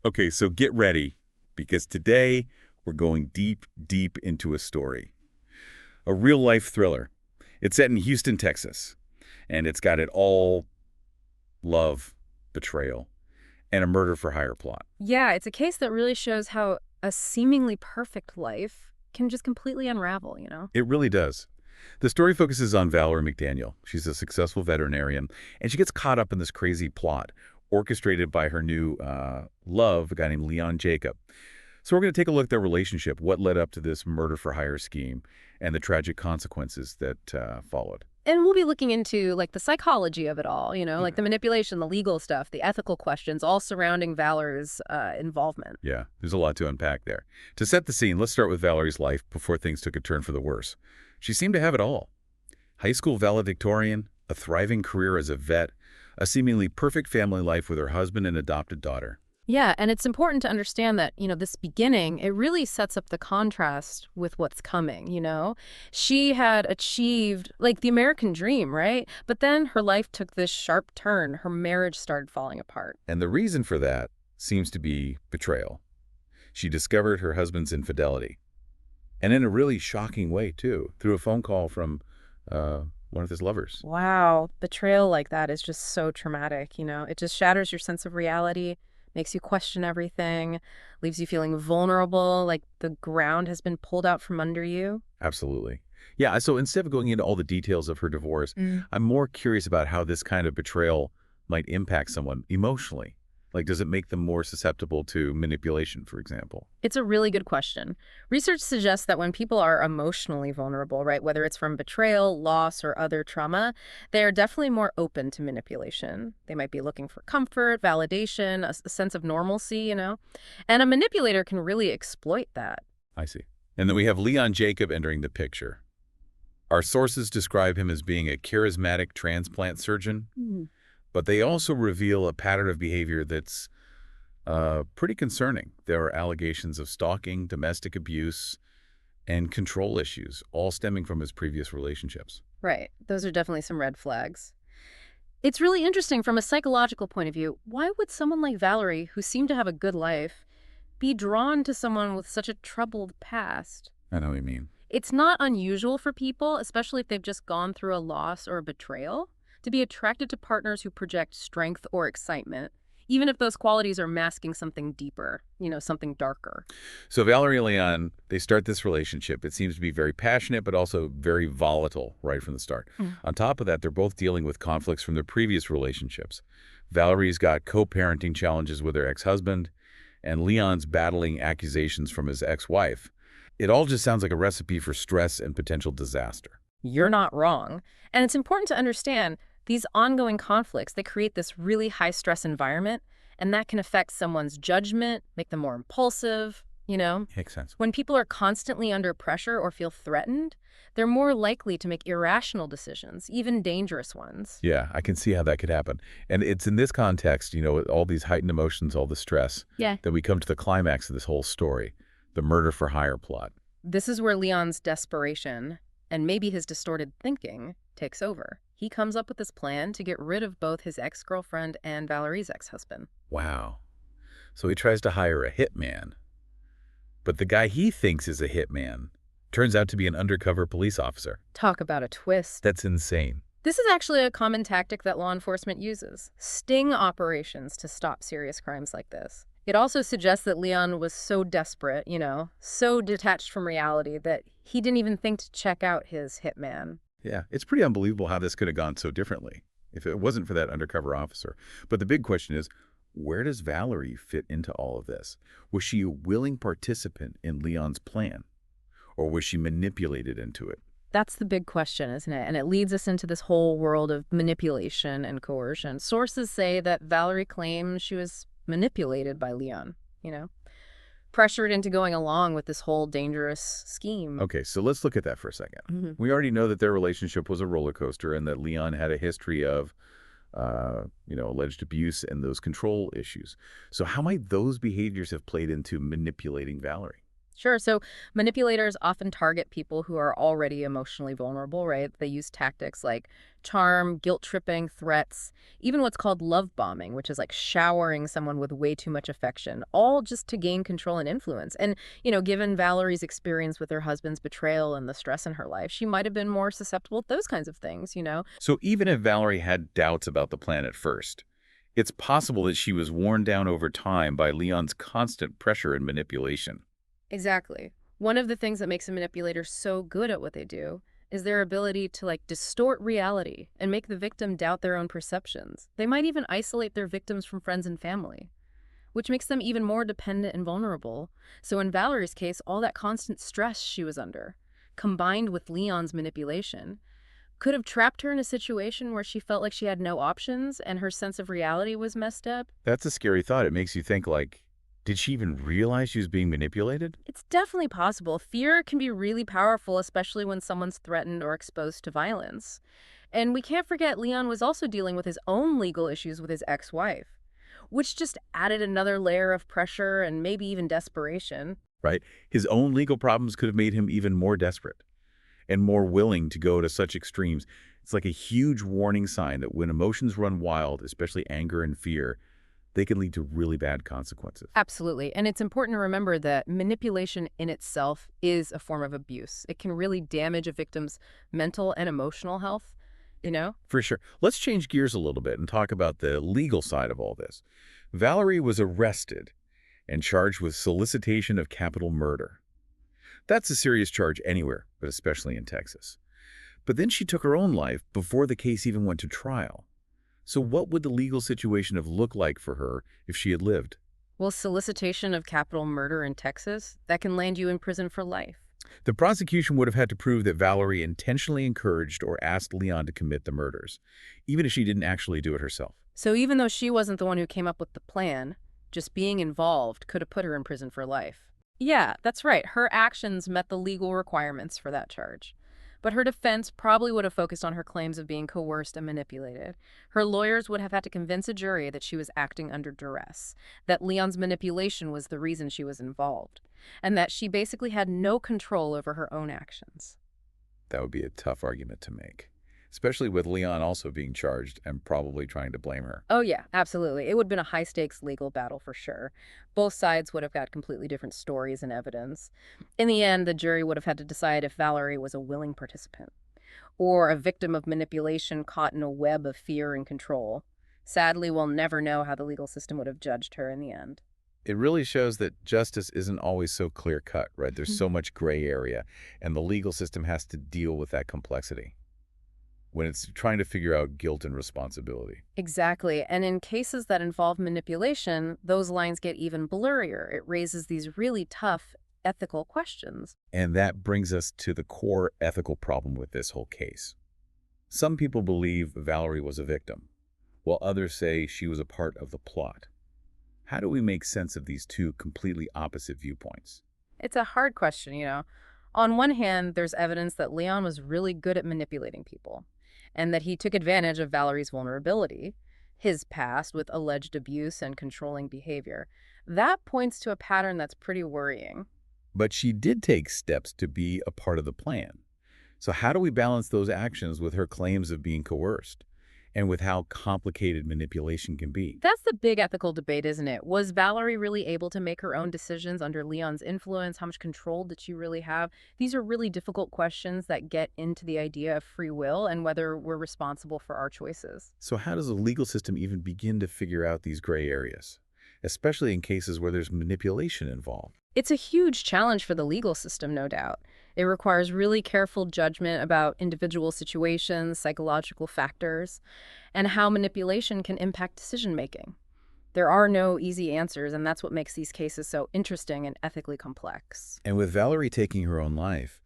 Okay, so get ready, because today we're going deep, deep into a story. A real-life thriller. It's set in Houston, Texas, and it's got it all: love, betrayal, and a murder-for-hire plot. Yeah, it's a case that really shows how a seemingly perfect life can just completely unravel, you know? It really does. The story focuses on Valerie McDaniel. She's a successful veterinarian, and she gets caught up in this crazy plot orchestrated by her new love, a guy named Leon Jacob. So we're going to take a look at their relationship, what led up to this murder-for-hire scheme, and the tragic consequences that followed. And we'll be looking into like the psychology of it all, you know, like the manipulation, the legal stuff, the ethical questions, all surrounding Valor's involvement. Yeah, there's a lot to unpack there. To set the scene, let's start with Valerie's life before things took a turn for the worse. She seemed to have it all: high school valedictorian, a thriving career as a vet, a seemingly perfect family life with her husband and adopted daughter. Yeah, and it's important to understand that, you know, this beginning, it really sets up the contrast with what's coming, you know? She had achieved, like, the American dream, right? But then her life took this sharp turn. Her marriage started falling apart. And the reason for that seems to be betrayal. She discovered her husband's infidelity. And in a really shocking way, too, through a phone call from one of his lovers. Wow, betrayal like that is just so traumatic, you know? It just shatters your sense of reality, makes you question everything, leaves you feeling vulnerable, like the ground has been pulled out from under you. Absolutely. Yeah, so instead of going into all the details of her divorce, I'm more curious about how this kind of betrayal might impact someone emotionally. Like, does it make them more susceptible to manipulation, for example? It's a really good question. Research suggests that when people are emotionally vulnerable, right, whether it's from betrayal, loss, or other trauma, they are definitely more open to manipulation. They might be looking for comfort, validation, a sense of normalcy, you know? And a manipulator can really exploit that. I see. And then we have Leon Jacob entering the picture. Our sources describe him as being a charismatic transplant surgeon, but they also reveal a pattern of behavior that's pretty concerning. There are allegations of stalking, domestic abuse, and control issues, all stemming from his previous relationships. Right. Those are definitely some red flags. It's really interesting from a psychological point of view. Why would someone like Valerie, who seemed to have a good life, be drawn to someone with such a troubled past? I know what you mean. It's not unusual for people, especially if they've just gone through a loss or a betrayal, to be attracted to partners who project strength or excitement, even if those qualities are masking something deeper, you know, something darker. So Valerie and Leon, they start this relationship. It seems to be very passionate, but also very volatile right from the start. On top of that, they're both dealing with conflicts from their previous relationships. Valerie's got co-parenting challenges with her ex-husband, and Leon's battling accusations from his ex-wife. It all just sounds like a recipe for stress and potential disaster. You're not wrong. And it's important to understand these ongoing conflicts, they create this really high stress environment, and that can affect someone's judgment, make them more impulsive, you know? Makes sense. When people are constantly under pressure or feel threatened, they're more likely to make irrational decisions, even dangerous ones. Yeah, I can see how that could happen. And it's in this context, you know, with all these heightened emotions, all the stress, Yeah. that we come to the climax of this whole story, the murder-for-hire plot. This is where Leon's desperation and maybe his distorted thinking takes over. He comes up with this plan to get rid of both his ex-girlfriend and Valerie's ex-husband. Wow. So he tries to hire a hitman. But the guy he thinks is a hitman turns out to be an undercover police officer. Talk about a twist. That's insane. This is actually a common tactic that law enforcement uses: sting operations to stop serious crimes like this. It also suggests that Leon was so desperate, you know, so detached from reality that he didn't even think to check out his hitman. Yeah, it's pretty unbelievable how this could have gone so differently if it wasn't for that undercover officer. But the big question is, where does Valerie fit into all of this? Was she a willing participant in Leon's plan, or was she manipulated into it? That's the big question, isn't it? And it leads us into this whole world of manipulation and coercion. Sources say that Valerie claims she was manipulated by Leon, you know, pressured into going along with this whole dangerous scheme. Okay, so let's look at that for a second. Mhm. We already know that their relationship was a roller coaster and that Leon had a history of, alleged abuse and those control issues. So how might those behaviors have played into manipulating Valerie? Sure. So manipulators often target people who are already emotionally vulnerable, right? They use tactics like charm, guilt tripping, threats, even what's called love bombing, which is like showering someone with way too much affection, all just to gain control and influence. And, given Valerie's experience with her husband's betrayal and the stress in her life, she might have been more susceptible to those kinds of things. So even if Valerie had doubts about the plan at first, it's possible that she was worn down over time by Leon's constant pressure and manipulation. Exactly. One of the things that makes a manipulator so good at what they do is their ability to distort reality and make the victim doubt their own perceptions. They might even isolate their victims from friends and family, which makes them even more dependent and vulnerable. So in Valerie's case, all that constant stress she was under, combined with Leon's manipulation, could have trapped her in a situation where she felt like she had no options and her sense of reality was messed up. That's a scary thought. It makes you think like, did she even realize she was being manipulated? It's definitely possible. Fear can be really powerful, especially when someone's threatened or exposed to violence. And we can't forget Leon was also dealing with his own legal issues with his ex-wife, which just added another layer of pressure and maybe even desperation. Right? His own legal problems could have made him even more desperate and more willing to go to such extremes. It's like a huge warning sign that when emotions run wild, especially anger and fear, they can lead to really bad consequences. Absolutely. And it's important to remember that manipulation in itself is a form of abuse. It can really damage a victim's mental and emotional health. For sure. Let's change gears a little bit and talk about the legal side of all this. Valerie was arrested and charged with solicitation of capital murder. That's a serious charge anywhere, but especially in Texas. But then she took her own life before the case even went to trial. So what would the legal situation have looked like for her if she had lived? Well, solicitation of capital murder in Texas, that can land you in prison for life. The prosecution would have had to prove that Valerie intentionally encouraged or asked Leon to commit the murders, even if she didn't actually do it herself. So even though she wasn't the one who came up with the plan, just being involved could have put her in prison for life. Yeah, that's right. Her actions met the legal requirements for that charge. But her defense probably would have focused on her claims of being coerced and manipulated. Her lawyers would have had to convince a jury that she was acting under duress, that Leon's manipulation was the reason she was involved, and that she basically had no control over her own actions. That would be a tough argument to make, especially with Leon also being charged and probably trying to blame her. Oh, yeah, absolutely. It would have been a high-stakes legal battle for sure. Both sides would have got completely different stories and evidence. In the end, the jury would have had to decide if Valerie was a willing participant or a victim of manipulation caught in a web of fear and control. Sadly, we'll never know how the legal system would have judged her in the end. It really shows that justice isn't always so clear-cut, right? There's so much gray area, and the legal system has to deal with that complexity when it's trying to figure out guilt and responsibility. Exactly. And in cases that involve manipulation, those lines get even blurrier. It raises these really tough ethical questions. And that brings us to the core ethical problem with this whole case. Some people believe Valerie was a victim, while others say she was a part of the plot. How do we make sense of these two completely opposite viewpoints? It's a hard question. On one hand, there's evidence that Leon was really good at manipulating people, and that he took advantage of Valerie's vulnerability, his past with alleged abuse and controlling behavior. That points to a pattern that's pretty worrying. But she did take steps to be a part of the plan. So how do we balance those actions with her claims of being coerced and with how complicated manipulation can be? That's the big ethical debate, isn't it? Was Valerie really able to make her own decisions under Leon's influence? How much control did she really have? These are really difficult questions that get into the idea of free will and whether we're responsible for our choices. So how does the legal system even begin to figure out these gray areas, especially in cases where there's manipulation involved? It's a huge challenge for the legal system, no doubt. It requires really careful judgment about individual situations, psychological factors, and how manipulation can impact decision-making. There are no easy answers, and that's what makes these cases so interesting and ethically complex. And with Valerie taking her own life,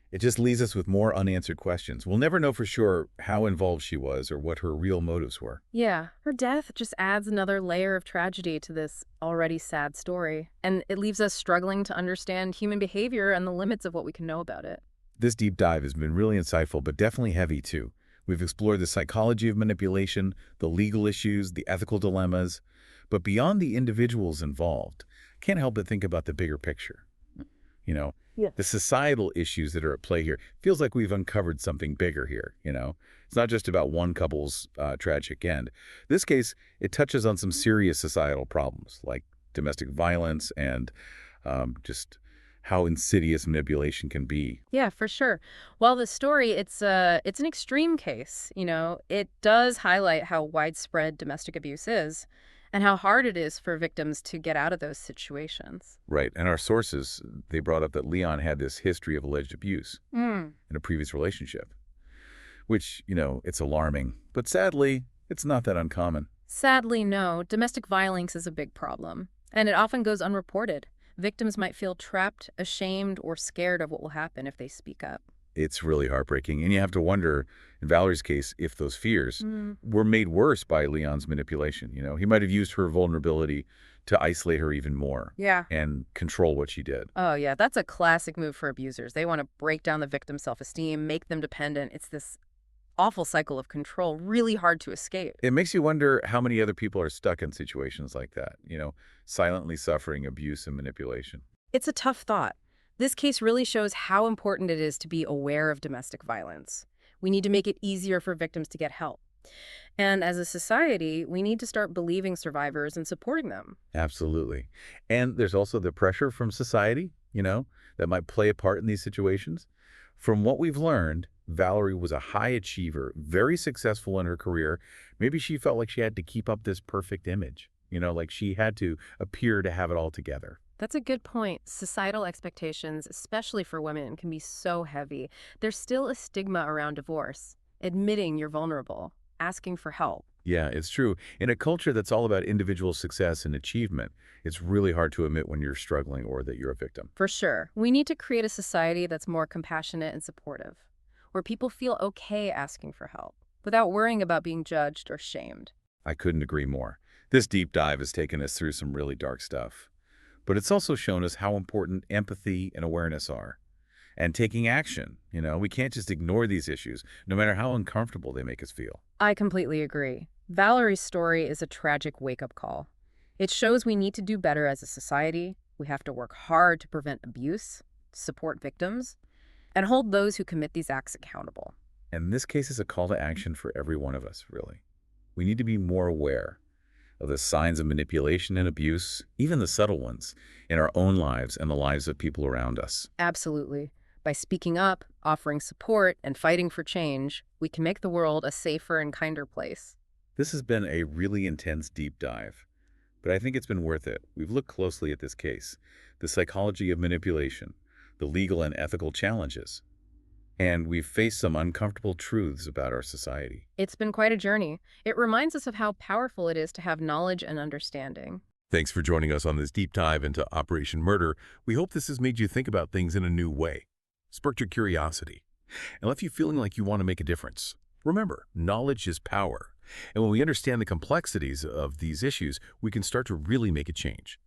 it just leaves us with more unanswered questions. We'll never know for sure how involved she was or what her real motives were. Yeah, her death just adds another layer of tragedy to this already sad story, and it leaves us struggling to understand human behavior and the limits of what we can know about it. This deep dive has been really insightful, but definitely heavy too. We've explored the psychology of manipulation, the legal issues, the ethical dilemmas, but beyond the individuals involved, I can't help but think about the bigger picture. Yeah. The societal issues that are at play here. Feels like we've uncovered something bigger here. It's not just about one couple's tragic end. This case, it touches on some serious societal problems like domestic violence and just how insidious manipulation can be. Yeah, for sure. While the story, it's an extreme case, it does highlight how widespread domestic abuse is and how hard it is for victims to get out of those situations. Right. And our sources, they brought up that Leon had this history of alleged abuse Mm. in a previous relationship, which, it's alarming. But sadly, it's not that uncommon. Sadly, no. Domestic violence is a big problem, and it often goes unreported. Victims might feel trapped, ashamed, or scared of what will happen if they speak up. It's really heartbreaking. And you have to wonder, in Valerie's case, if those fears were made worse by Leon's manipulation. He might have used her vulnerability to isolate her even more Yeah. and control what she did. Oh, yeah, that's a classic move for abusers. They want to break down the victim's self-esteem, make them dependent. It's this awful cycle of control, really hard to escape. It makes you wonder how many other people are stuck in situations like that, silently suffering abuse and manipulation. It's a tough thought. This case really shows how important it is to be aware of domestic violence. We need to make it easier for victims to get help. And as a society, we need to start believing survivors and supporting them. Absolutely. And there's also the pressure from society, that might play a part in these situations. From what we've learned, Valerie was a high achiever, very successful in her career. Maybe she felt like she had to keep up this perfect image, like she had to appear to have it all together. That's a good point. Societal expectations, especially for women, can be so heavy. There's still a stigma around divorce, admitting you're vulnerable, asking for help. Yeah, it's true. In a culture that's all about individual success and achievement, it's really hard to admit when you're struggling or that you're a victim. For sure. We need to create a society that's more compassionate and supportive, where people feel okay asking for help without worrying about being judged or shamed. I couldn't agree more. This deep dive has taken us through some really dark stuff. But it's also shown us how important empathy and awareness are. And taking action. We can't just ignore these issues, no matter how uncomfortable they make us feel. I completely agree. Valerie's story is a tragic wake-up call. It shows we need to do better as a society. We have to work hard to prevent abuse, support victims, and hold those who commit these acts accountable. And this case is a call to action for every one of us, really. We need to be more aware of the signs of manipulation and abuse, even the subtle ones, in our own lives and the lives of people around us. Absolutely. By speaking up, offering support, and fighting for change, we can make the world a safer and kinder place. This has been a really intense deep dive, but I think it's been worth it. We've looked closely at this case, the psychology of manipulation, the legal and ethical challenges, and we've faced some uncomfortable truths about our society. It's been quite a journey. It reminds us of how powerful it is to have knowledge and understanding. Thanks for joining us on this deep dive into Operation Murder. We hope this has made you think about things in a new way, sparked your curiosity, and left you feeling like you want to make a difference. Remember, knowledge is power, and when we understand the complexities of these issues, we can start to really make a change.